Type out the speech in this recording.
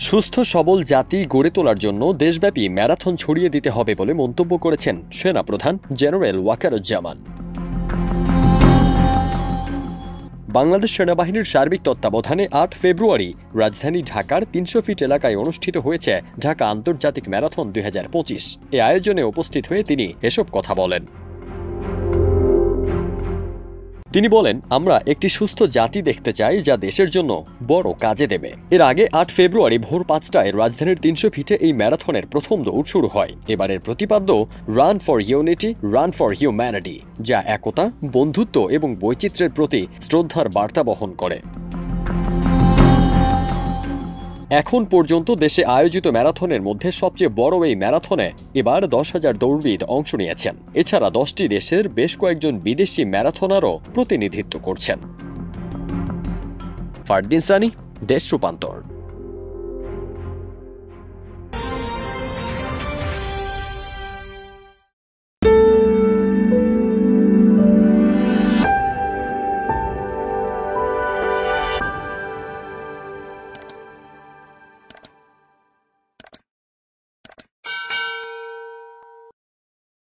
সুস্থ সবল জাতি গড়ে তোলার জন্য দেশব্যাপী ম্যারাথন ছড়িয়ে দিতে হবে বলে মন্তব্য করেছেন সেনাপ্রধান জেনারেল ওয়াকারুজ্জামান। বাংলাদেশ সেনাবাহিনীর সার্বিক তত্ত্বাবধানে ৮ ফেব্রুয়ারি রাজধানী ঢাকার ৩০০ ফিট এলাকায় অনুষ্ঠিত হয়েছে ঢাকা আন্তর্জাতিক ম্যারাথন ২০২৫। এ আয়োজনে উপস্থিত হয়ে তিনি এসব কথা বলেন। তিনি বলেন, আমরা একটি সুস্থ জাতি দেখতে চাই যা দেশের জন্য বড় কাজে দেবে। এর আগে ৮ ফেব্রুয়ারি ভোর ৫টায় রাজধানীর ৩০০ ফিটে এই ম্যারাথনের প্রথম দৌড় শুরু হয়। এবারের প্রতিপাদ্য run for unity, run for humanity, যা একতা, বন্ধুত্ব এবং বৈচিত্র্যের প্রতি শ্রদ্ধার বার্তা বহন করে। এখন পর্যন্ত দেশে আয়োজিত ম্যারাথনের মধ্যে সবচেয়ে বড় এই ম্যারাথনে এবার ১০,০০০ দৌড়বিদ অংশ নিয়েছেন। এছাড়া ১০টি দেশের বেশ কয়েকজন বিদেশি ম্যারাথনারও প্রতিনিধিত্ব করছেন। ফারদিন সানি, দেশ রূপান্তর।